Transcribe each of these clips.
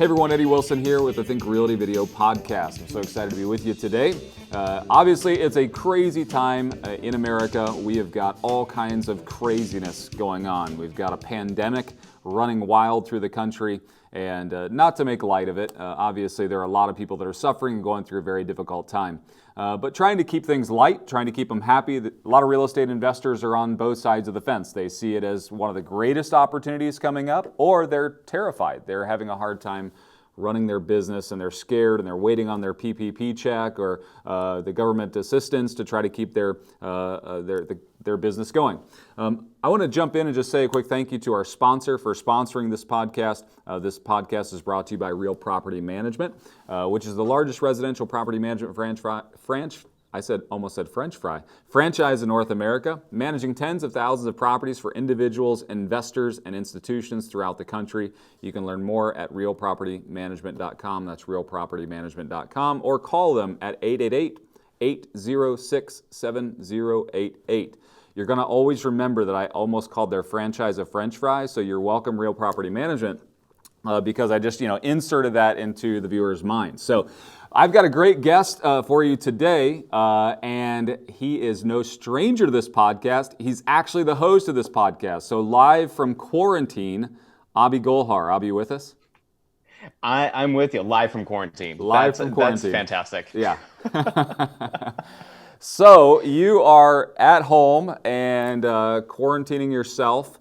Hey everyone, Eddie Wilson here with the Think Realty Video Podcast. I'm so excited to be with you today. Obviously, it's a crazy time in America. We have got all kinds of craziness going on. We've got a pandemic running wild through the country, and not to make light of it, obviously there are a lot of people that are suffering and going through a very difficult time. But trying to keep things light, trying to keep them happy. A lot of real estate investors are on both sides of the fence. They see it as one of the greatest opportunities coming up, or they're terrified. They're having a hard time running their business, and they're scared, and they're waiting on their PPP check or the government assistance to try to keep their business going. I want to jump in and just say a quick thank you to our sponsor for sponsoring this podcast. This podcast is brought to you by Real Property Management, which is the largest residential property management franchise in North America, managing tens of thousands of properties for individuals, investors, and institutions throughout the country. You can learn more at realpropertymanagement.com. That's realpropertymanagement.com, or call them at 888-806-7088. You're going to always remember that I almost called their franchise a French fry, so you're welcome, Real Property Management, because I just inserted that into the viewer's mind. So I've got a great guest for you today, and he is no stranger to this podcast. He's actually the host of this podcast. So live from quarantine, Abhi Golhar. Abhi, you with us? I'm with you, live from quarantine. Live from quarantine. That's fantastic. Yeah. So you are at home and quarantining yourself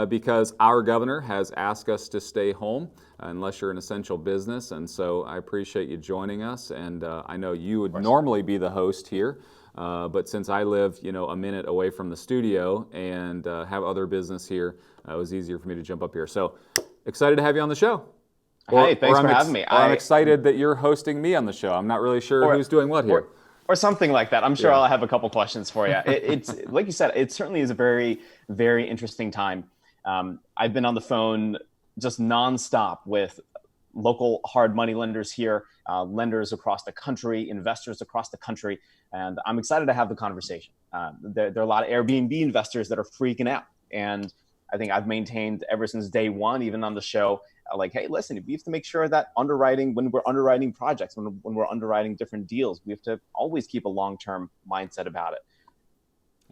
because our governor has asked us to stay home unless you're an essential business. And so I appreciate you joining us. And I know you would normally be the host here, but since I live, a minute away from the studio and have other business here, it was easier for me to jump up here. So excited to have you on the show. Hey, thanks for having me. I'm excited that you're hosting me on the show. I'm not really sure who's doing what here. Or something like that. I'm sure I'll have a couple questions for you. It's like you said, it certainly is a very, very interesting time. I've been on the phone just nonstop with local hard money lenders here, lenders across the country, investors across the country, and I'm excited to have the conversation. There are a lot of Airbnb investors that are freaking out, and I think I've maintained ever since day one, even on the show, hey, listen, we have to make sure that underwriting, when we're underwriting projects, when we're underwriting different deals, we have to always keep a long-term mindset about it.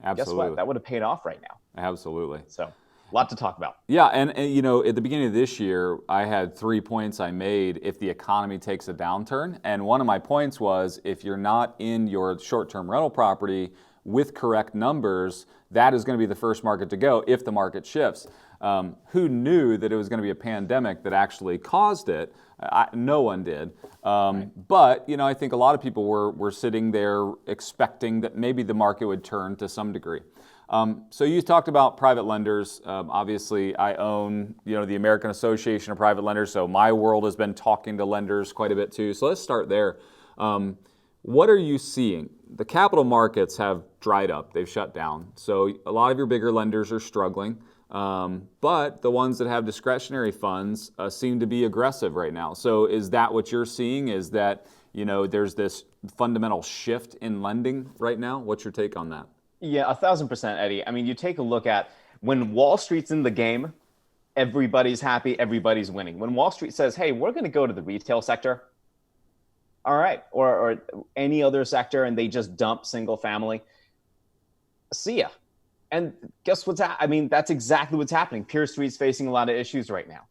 Absolutely. Guess what? That would have paid off right now. Absolutely. So a lot to talk about. Yeah, and at the beginning of this year, I had 3 points I made if the economy takes a downturn. And one of my points was if you're not in your short-term rental property with correct numbers, that is going to be the first market to go if the market shifts. Who knew that it was going to be a pandemic that actually caused it? No one did. But, I think a lot of people were sitting there expecting that maybe the market would turn to some degree. So you talked about private lenders. Obviously, I own, the American Association of Private Lenders, so my world has been talking to lenders quite a bit too. So let's start there. What are you seeing? The capital markets have dried up. They've shut down. So a lot of your bigger lenders are struggling. But the ones that have discretionary funds seem to be aggressive right now. So is that what you're seeing? Is that, there's this fundamental shift in lending right now? What's your take on that? Yeah, 1,000%, Eddie. I mean, you take a look at when Wall Street's in the game, everybody's happy, everybody's winning. When Wall Street says, hey, we're going to go to the retail sector, all right, or any other sector, and they just dump single family, see ya. And guess what's that's exactly what's happening. Pier Street's facing a lot of issues right now.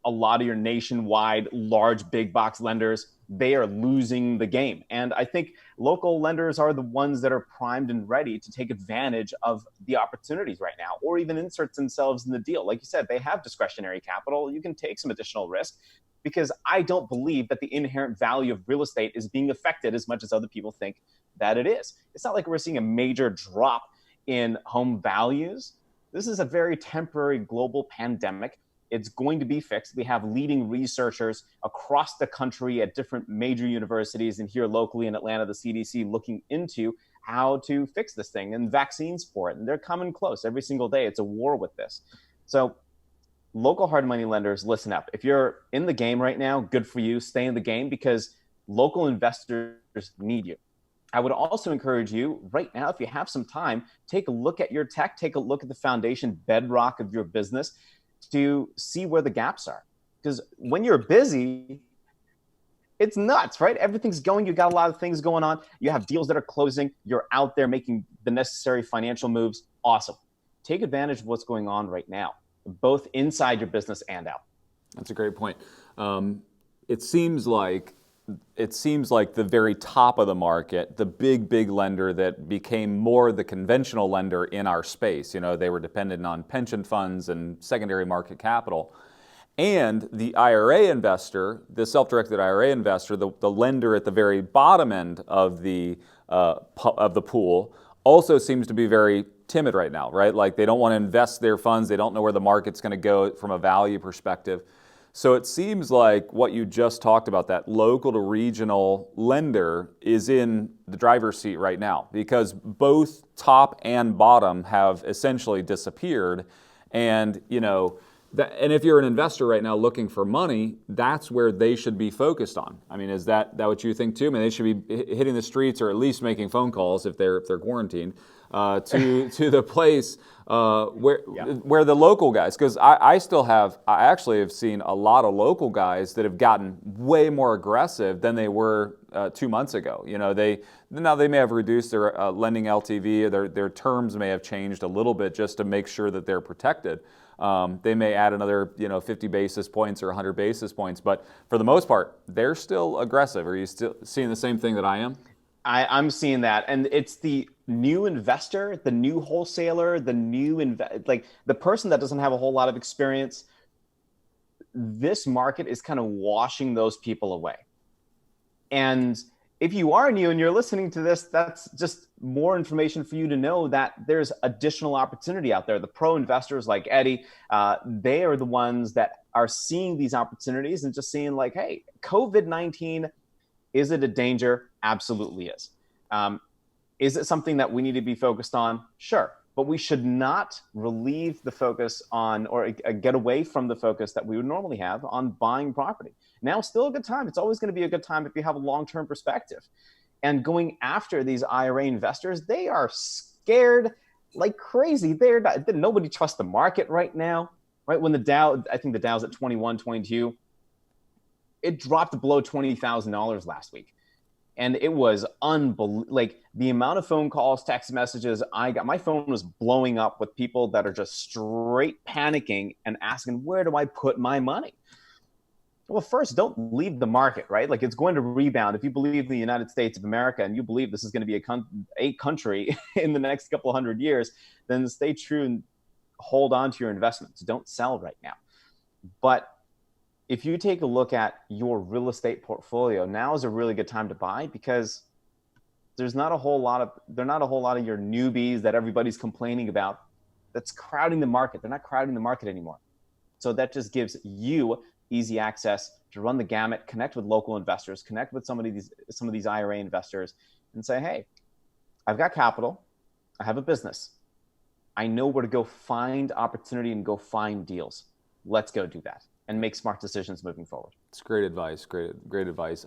A lot of your nationwide large big box lenders, they are losing the game. And I think local lenders are the ones that are primed and ready to take advantage of the opportunities right now, or even insert themselves in the deal. Like you said, they have discretionary capital. You can take some additional risk, because I don't believe that the inherent value of real estate is being affected as much as other people think that it is. It's not like we're seeing a major drop in home values. This is a very temporary global pandemic. It's going to be fixed. We have leading researchers across the country at different major universities, and here locally in Atlanta, the CDC, looking into how to fix this thing and vaccines for it. And they're coming close every single day. It's a war with this. So local hard money lenders, listen up. If you're in the game right now, good for you. Stay in the game, because local investors need you. I would also encourage you right now, if you have some time, take a look at your tech, take a look at the foundation bedrock of your business to see where the gaps are. Because when you're busy, it's nuts, right? Everything's going. You got a lot of things going on. You have deals that are closing. You're out there making the necessary financial moves. Awesome. Take advantage of what's going on right now, both inside your business and out. That's a great point. It seems like the very top of the market, the big lender that became more the conventional lender in our space. They were dependent on pension funds and secondary market capital. And the IRA investor, the self-directed IRA investor, the lender at the very bottom end of the pool, also seems to be very timid right now, right? Like they don't want to invest their funds. They don't know where the market's going to go from a value perspective. So it seems like what you just talked about, that local to regional lender is in the driver's seat right now, because both top and bottom have essentially disappeared. And, and if you're an investor right now looking for money, that's where they should be focused on. I mean, is that what you think too? I mean, they should be hitting the streets or at least making phone calls if they're quarantined to the place where the local guys, because I actually have seen a lot of local guys that have gotten way more aggressive than they were 2 months ago. They may have reduced their lending LTV, or their terms may have changed a little bit just to make sure that they're protected. They may add another 50 basis points or 100 basis points, but for the most part, they're still aggressive. Are you still seeing the same thing that I am? I'm seeing that, and it's the new investor, the new wholesaler, the new like the person that doesn't have a whole lot of experience. This market is kind of washing those people away. And if you are new and you're listening to this, that's just more information for you to know that there's additional opportunity out there. The pro investors like Eddie, they are the ones that are seeing these opportunities and just seeing like, hey, COVID-19, is it a danger? Absolutely is. Is it something that we need to be focused on? Sure. But we should not relieve the focus on, or get away from the focus that we would normally have on buying property. Now is still a good time. It's always going to be a good time if you have a long-term perspective. And going after these IRA investors, they are scared like crazy. Nobody trusts the market right now, right? When I think the Dow's at 21, 22, it dropped below $20,000 last week. And it was unbelievable. Like the amount of phone calls, text messages I got, my phone was blowing up with people that are just straight panicking and asking, where do I put my money? Well, first, don't leave the market, right? Like it's going to rebound. If you believe the United States of America and you believe this is going to be a country in the next couple 100 years, then stay true and hold on to your investments. Don't sell right now. But if you take a look at your real estate portfolio, now is a really good time to buy, because there's not a whole lot of your newbies that everybody's complaining about that's crowding the market. They're not crowding the market anymore. So that just gives you easy access to run the gamut, connect with local investors, connect with some of these IRA investors, and say, hey, I've got capital, I have a business, I know where to go find opportunity and go find deals. Let's go do that and make smart decisions moving forward. It's great advice. Great advice.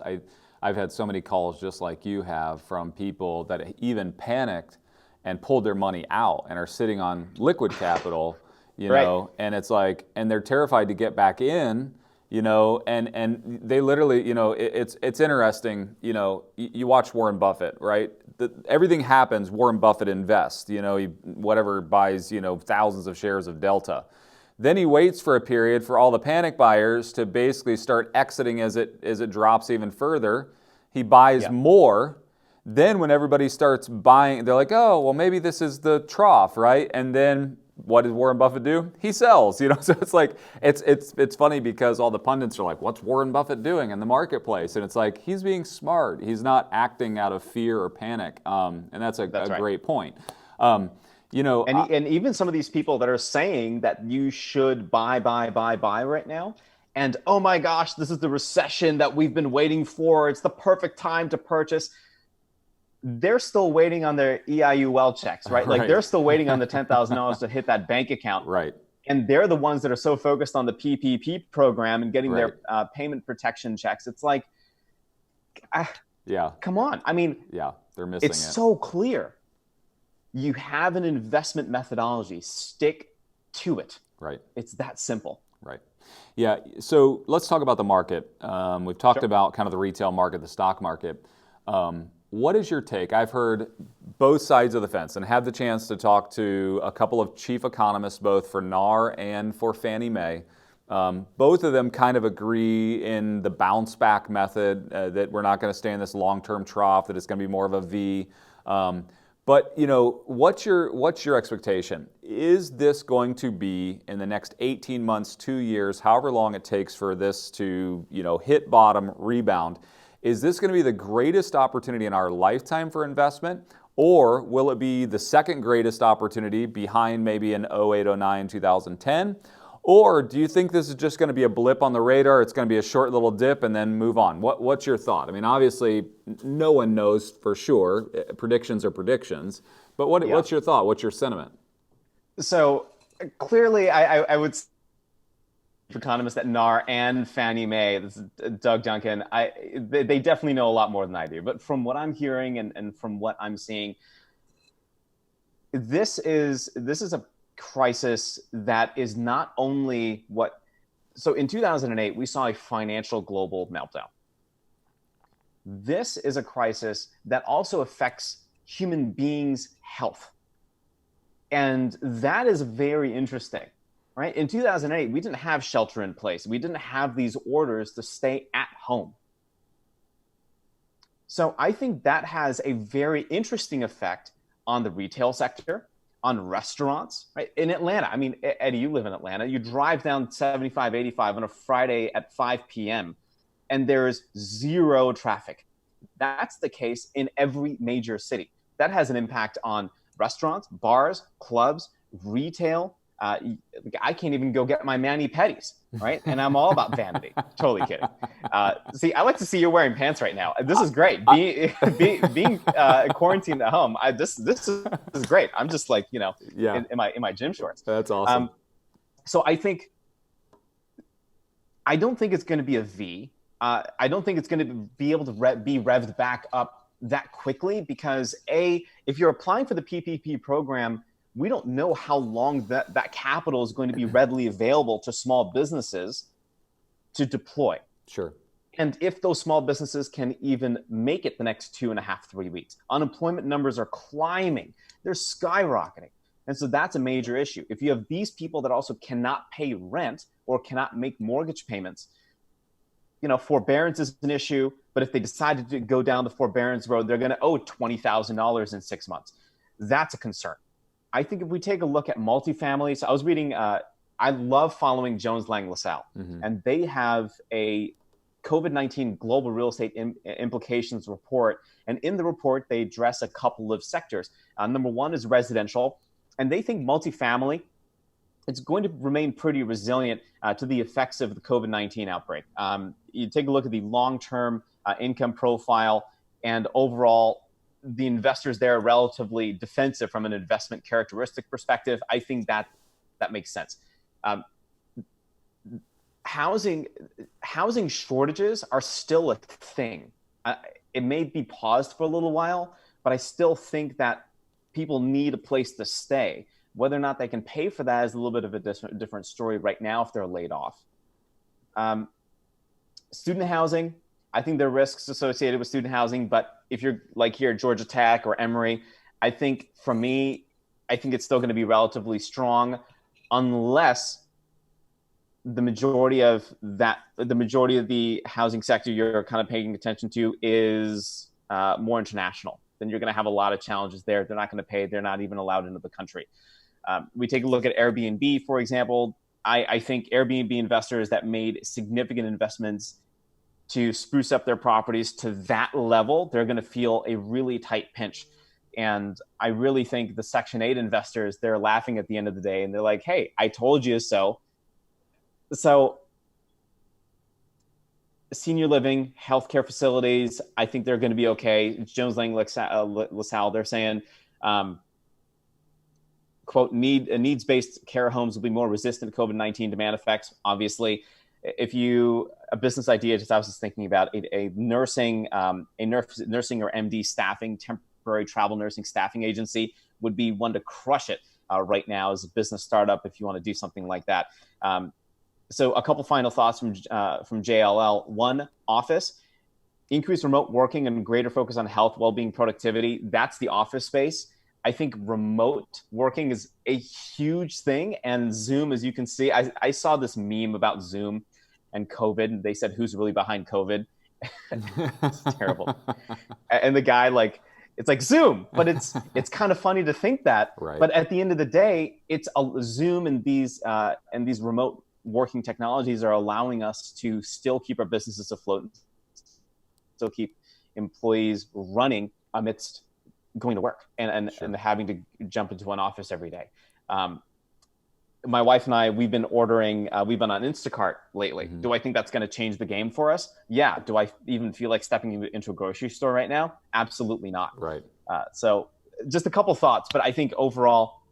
I've had so many calls just like you have from people that even panicked and pulled their money out and are sitting on liquid capital, Right. And it's like, and they're terrified to get back in, and they literally, it's interesting, you watch Warren Buffett, right? Everything happens, Warren Buffett invests, he whatever buys, thousands of shares of Delta. Then he waits for a period for all the panic buyers to basically start exiting as it drops even further. He buys more. Then when everybody starts buying, they're like, oh, well, maybe this is the trough, right? And then what does Warren Buffett do? He sells, So it's like, it's funny because all the pundits are like, what's Warren Buffett doing in the marketplace? And it's like, he's being smart. He's not acting out of fear or panic. And that's a great point. And even some of these people that are saying that you should buy right now, and oh my gosh, this is the recession that we've been waiting for. It's the perfect time to purchase. They're still waiting on their EIUL checks, right? Like they're still waiting on the $10,000 to hit that bank account. Right. And they're the ones that are so focused on the PPP program and getting their payment protection checks. It's like, come on. I mean, they're missing it. It's so clear. You have an investment methodology. Stick to it. Right. It's that simple. Right. Yeah. So let's talk about the market. We've talked Sure. about kind of the retail market, the stock market. What is your take? I've heard both sides of the fence and had the chance to talk to a couple of chief economists, both for NAR and for Fannie Mae. Both of them kind of agree in the bounce back method, that we're not going to stay in this long-term trough, that it's going to be more of a V. But what's your expectation? Is this going to be in the next 18 months, 2 years, however long it takes for this to hit bottom, rebound? Is this going to be the greatest opportunity in our lifetime for investment, or will it be the second greatest opportunity behind maybe in 08, 09, 2010? Or do you think this is just going to be a blip on the radar? It's going to be a short little dip and then move on. What's your thought? I mean, obviously, no one knows for sure. Predictions are predictions. But what's your thought? What's your sentiment? So clearly, I would say economists at NAR and Fannie Mae, this is Doug Duncan, they definitely know a lot more than I do. But from what I'm hearing and from what I'm seeing, this is a crisis that is not only so in 2008, we saw a financial global meltdown. This is a crisis that also affects human beings' health. And that is very interesting, right? In 2008, we didn't have shelter in place. We didn't have these orders to stay at home. So I think that has a very interesting effect on the retail sector, on restaurants, right? In Atlanta, I mean, Eddie, you live in Atlanta. You drive down 75, 85 on a Friday at 5 p.m. and there's zero traffic. That's the case in every major city. That has an impact on restaurants, bars, clubs, retail. I can't even go get my mani-pedis, right? And I'm all about vanity. Totally kidding. See, I like to see you wearing pants right now. This is great. Being quarantined at home, this is great. I'm just like, in my gym shorts. That's awesome. So I don't think it's going to be a V. I don't think it's going to be able to be revved back up that quickly because if you're applying for the PPP program, we don't know how long that capital is going to be readily available to small businesses to deploy. Sure. And if those small businesses can even make it the next 2.5, 3 weeks. Unemployment numbers are climbing. They're skyrocketing. And so that's a major issue. If you have these people that also cannot pay rent or cannot make mortgage payments, forbearance is an issue, but if they decided to go down the forbearance road, they're going to owe $20,000 in 6 months. That's a concern. I think if we take a look at multifamily, so I was reading, I love following Jones Lang LaSalle, and they have a COVID-19 global real estate implications report. And in the report, they address a couple of sectors. Number one is residential, and they think multifamily, it's going to remain pretty resilient to the effects of the COVID-19 outbreak. You take a look at the long-term income profile, and overall, the investors there are relatively defensive from an investment characteristic perspective. I think that makes sense. Housing shortages are still a thing. It may be paused for a little while, but I still think that people need a place to stay. Whether or not they can pay for that is a little bit of a different story right now if they're laid off. Student housing, I think there are risks associated with student housing, but if you're like here at Georgia Tech or Emory, I think it's still going to be relatively strong unless the majority of the housing sector you're kind of paying attention to is more international. Then you're going to have a lot of challenges there. They're not going to pay. They're not even allowed into the country. We take a look at Airbnb, for example. I think Airbnb investors that made significant investments to spruce up their properties to that level, they're going to feel a really tight pinch. And I really think the Section 8 investors, they're laughing at the end of the day and they're like, hey, I told you so. So senior living, healthcare facilities, I think they're going to be okay. It's Jones Lang LaSalle, they're saying, quote, needs-based care homes will be more resistant to COVID-19 demand effects. Obviously, if a business idea, I was just thinking about a nursing or MD staffing, temporary travel nursing staffing agency would be one to crush it right now as a business startup if you want to do something like that. So a couple final thoughts from JLL. One, office, increased remote working and greater focus on health, well-being, productivity. That's the office space. I think remote working is a huge thing. And Zoom, as you can see, I saw this meme about Zoom and COVID. And they said, who's really behind COVID? It's terrible. And the guy, like, it's like Zoom, but it's kind of funny to think that. Right. But at the end of the day, it's a Zoom and these remote working technologies are allowing us to still keep our businesses afloat, still keep employees running amidst going to work and having to jump into an office every day. My wife and I, we've been on Instacart lately. Mm-hmm. Do I think that's going to change the game for us? Yeah. Do I even feel like stepping into a grocery store right now? Absolutely not. Right. So just a couple thoughts, but I think overall,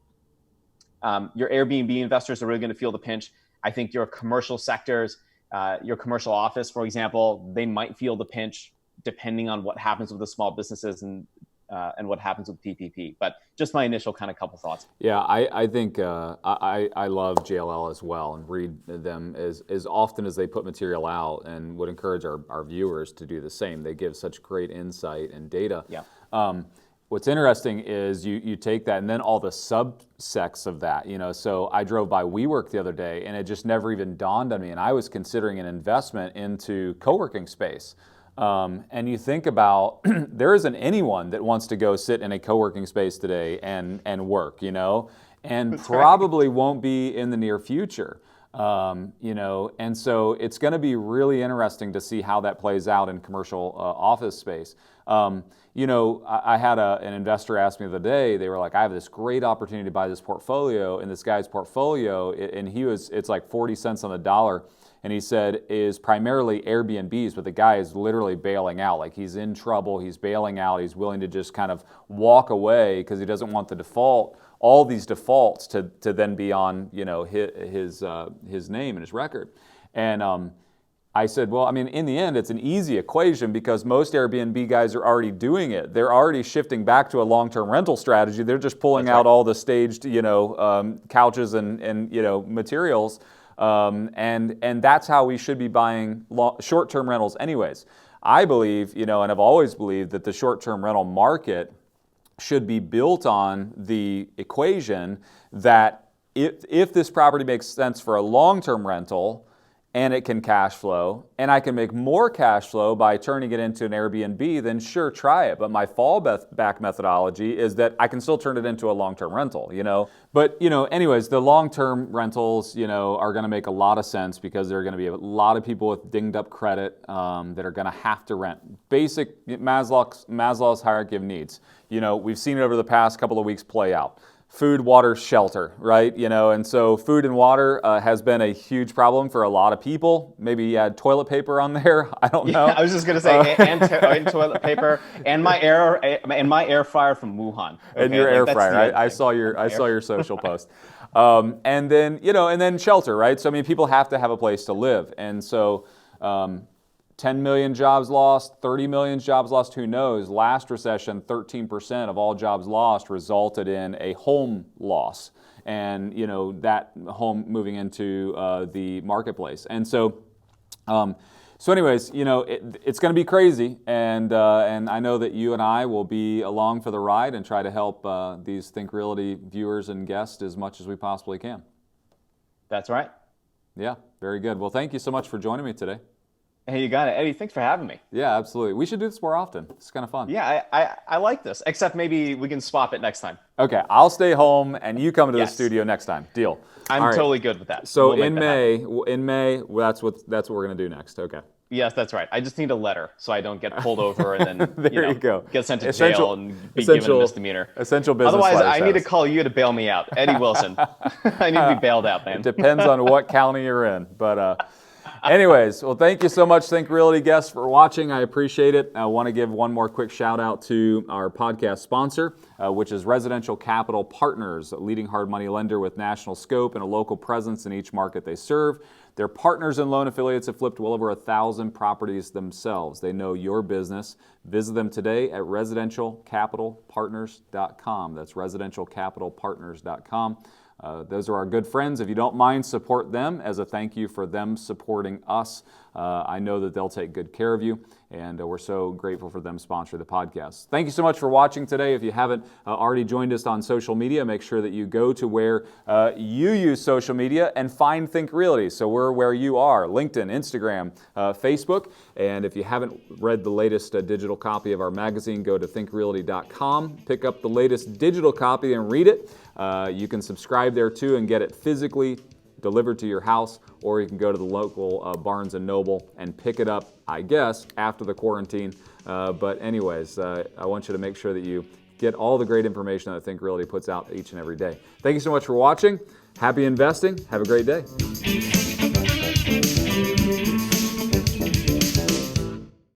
your Airbnb investors are really going to feel the pinch. I think your commercial sectors, your commercial office, for example, they might feel the pinch depending on what happens with the small businesses and what happens with PPP. But just my initial kind of couple thoughts. Yeah, I think I love JLL as well and read them as often as they put material out, and would encourage our viewers to do the same. They give such great insight and data. Yeah. What's interesting is you take that and then all the subsects of that, so I drove by WeWork the other day and it just never even dawned on me, and I was considering an investment into co-working space. And you think about, there isn't anyone that wants to go sit in a co-working space today and work, and that's probably right. Won't be in the near future. And so it's going to be really interesting to see how that plays out in commercial office space. I had an investor ask me the other day, they were like, I have this great opportunity to buy this portfolio, and this guy's portfolio, and it's like 40 cents on the dollar. And he said is primarily Airbnbs, but the guy is literally bailing out. Like, he's in trouble, he's bailing out, he's willing to just kind of walk away because he doesn't want all these defaults to then be on his name and his record. And I said, well, I mean, in the end, it's an easy equation because most Airbnb guys are already doing it. They're already shifting back to a long-term rental strategy. They're just pulling out all the staged, couches and materials. And that's how we should be buying short-term rentals anyways. I believe, and I've always believed that the short-term rental market should be built on the equation that if this property makes sense for a long-term rental and it can cash flow, and I can make more cash flow by turning it into an Airbnb, then sure, try it. But my fallback methodology is that I can still turn it into a long-term rental, But, anyways, the long-term rentals, are going to make a lot of sense because there are going to be a lot of people with dinged up credit that are going to have to rent. Basic Maslow's hierarchy of needs. We've seen it over the past couple of weeks play out. Food, water, shelter, right? And so food and water has been a huge problem for a lot of people. Maybe you add toilet paper on there. I don't know. I was just gonna say, and toilet paper, and my air fryer from Wuhan. Okay? And your air fryer. I saw your social post. And then shelter, right? So I mean, people have to have a place to live, and so. 10 million jobs lost, 30 million jobs lost, who knows? Last recession, 13% of all jobs lost resulted in a home loss, and that home moving into the marketplace. And so anyways, it's going to be crazy, and I know that you and I will be along for the ride and try to help these Think Realty viewers and guests as much as we possibly can. That's right. Yeah, very good. Well, thank you so much for joining me today. Hey, you got it. Eddie, thanks for having me. Yeah, absolutely. We should do this more often. It's kind of fun. Yeah, I like this, except maybe we can swap it next time. Okay, I'll stay home and you come to the studio next time. Deal. I'm totally good with that. So in May, that's what we're going to do next. Okay. Yes, that's right. I just need a letter so I don't get pulled over and then there you go. Get sent to jail and be given a misdemeanor. Essential business. Otherwise, I need to call you to bail me out. Eddie Wilson. I need to be bailed out, man. It depends on what county you're in. But anyways, well, thank you so much, Think Realty guests, for watching. I appreciate it. I want to give one more quick shout out to our podcast sponsor, which is Residential Capital Partners, a leading hard money lender with national scope and a local presence in each market they serve. Their partners and loan affiliates have flipped well over 1,000 properties themselves. They know your business. Visit them today at residentialcapitalpartners.com. That's residentialcapitalpartners.com. Those are our good friends. If you don't mind, support them as a thank you for them supporting us. I know that they'll take good care of you, and we're so grateful for them sponsoring the podcast. Thank you so much for watching today. If you haven't already joined us on social media, make sure that you go to where you use social media and find Think Realty. So we're where you are: LinkedIn, Instagram, Facebook. And if you haven't read the latest digital copy of our magazine, go to thinkrealty.com, pick up the latest digital copy and read it. You can subscribe there too and get it physically delivered to your house, or you can go to the local Barnes & Noble and pick it up, I guess, after the quarantine. But anyways, I want you to make sure that you get all the great information that Think Realty puts out each and every day. Thank you so much for watching. Happy investing. Have a great day.